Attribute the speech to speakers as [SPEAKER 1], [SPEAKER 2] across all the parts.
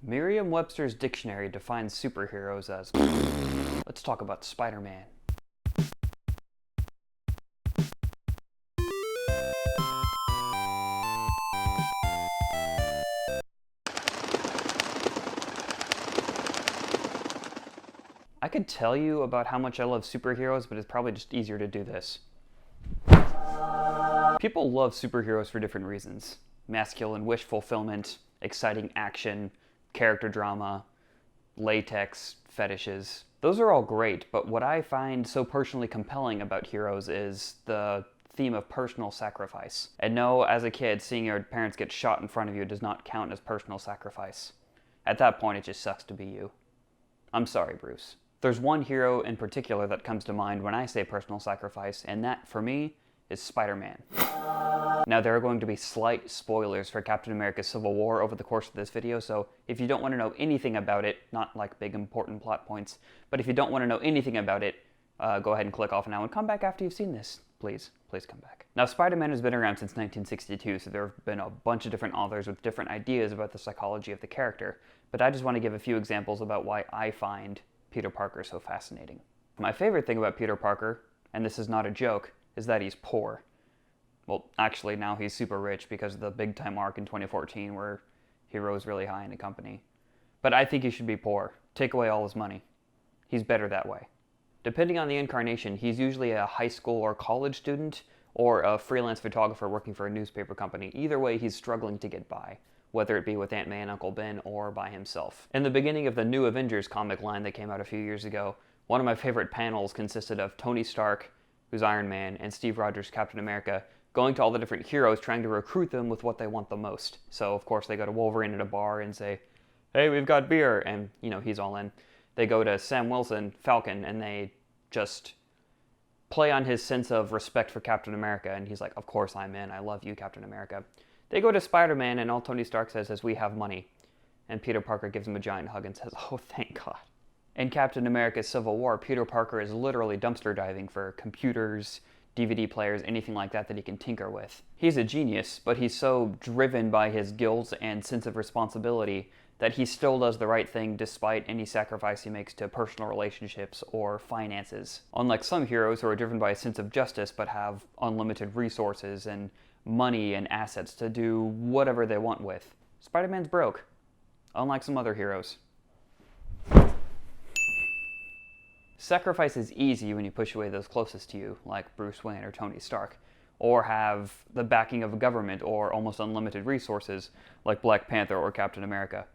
[SPEAKER 1] Merriam-Webster's dictionary defines superheroes as... Let's talk about Spider-Man. I could tell you about how much I love superheroes, but it's probably just easier to do this. People love superheroes for different reasons. Masculine wish fulfillment, exciting action, character drama, latex, fetishes. Those are all great, but what I find so personally compelling about heroes is the theme of personal sacrifice. And no, as a kid, seeing your parents get shot in front of you does not count as personal sacrifice. At that point, it just sucks to be you. I'm sorry, Bruce. There's one hero in particular that comes to mind when I say personal sacrifice, and that, for me, is Spider-Man. Now, there are going to be slight spoilers for Captain America Civil War over the course of this video, so if you don't want to know anything about it, not like big important plot points, but if you don't want to know anything about it, go ahead and click off now and come back after you've seen this. Please, please come back. Now, Spider-Man has been around since 1962, so there have been a bunch of different authors with different ideas about the psychology of the character, but I just want to give a few examples about why I find Peter Parker so fascinating. My favorite thing about Peter Parker, and this is not a joke, is that he's poor. Well, actually, now he's super rich because of the big time arc in 2014 where he rose really high in the company. But I think he should be poor. Take away all his money. He's better that way. Depending on the incarnation, he's usually a high school or college student or a freelance photographer working for a newspaper company. Either way, he's struggling to get by, whether it be with Aunt May and Uncle Ben or by himself. In the beginning of the New Avengers comic line that came out a few years ago, one of my favorite panels consisted of Tony Stark, who's Iron Man, and Steve Rogers, Captain America, going to all the different heroes trying to recruit them with what they want the most. So, of course, they go to Wolverine at a bar and say, "Hey, we've got beer," and, you know, he's all in. They go to Sam Wilson, Falcon, and they just play on his sense of respect for Captain America, and he's like, "Of course I'm in, I love you, Captain America." They go to Spider-Man, and all Tony Stark says is, "We have money." And Peter Parker gives him a giant hug and says, "Oh, thank God." In Captain America Civil War, Peter Parker is literally dumpster diving for computers, DVD players, anything like that that he can tinker with. He's a genius, but he's so driven by his guilt and sense of responsibility that he still does the right thing despite any sacrifice he makes to personal relationships or finances. Unlike some heroes who are driven by a sense of justice but have unlimited resources and money and assets to do whatever they want with, Spider-Man's broke, unlike some other heroes. Sacrifice is easy when you push away those closest to you, like Bruce Wayne or Tony Stark, or have the backing of a government or almost unlimited resources, like Black Panther or Captain America,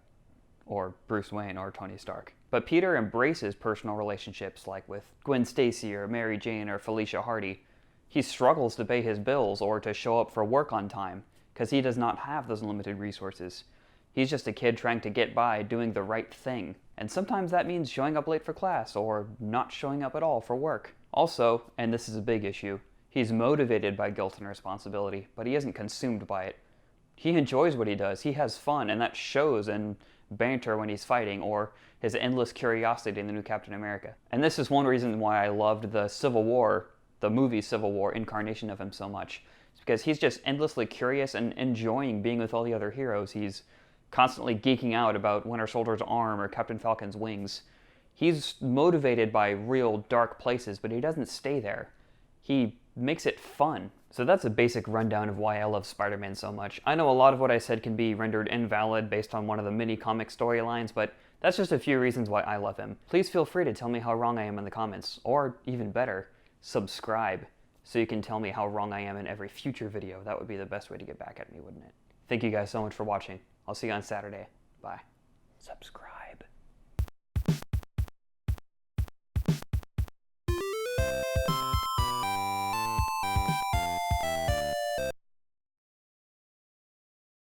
[SPEAKER 1] or Bruce Wayne or Tony Stark. But Peter embraces personal relationships, like with Gwen Stacy or Mary Jane or Felicia Hardy. He struggles to pay his bills or to show up for work on time, because he does not have those unlimited resources. He's just a kid trying to get by doing the right thing. And sometimes that means showing up late for class or not showing up at all for work. Also, and this is a big issue, he's motivated by guilt and responsibility, but he isn't consumed by it. He enjoys what he does, he has fun, and that shows in banter when he's fighting or his endless curiosity in the new Captain America. And this is one reason why I loved the Civil War, the movie Civil War incarnation of him so much. It's because he's just endlessly curious and enjoying being with all the other heroes. He's constantly geeking out about Winter Soldier's arm or Captain Falcon's wings. He's motivated by real dark places, but he doesn't stay there. He makes it fun. So that's a basic rundown of why I love Spider-Man so much. I know a lot of what I said can be rendered invalid based on one of the mini comic storylines, but that's just a few reasons why I love him. Please feel free to tell me how wrong I am in the comments, or even better, subscribe, so you can tell me how wrong I am in every future video. That would be the best way to get back at me, wouldn't it? Thank you guys so much for watching. I'll see you on Saturday. Bye. Subscribe.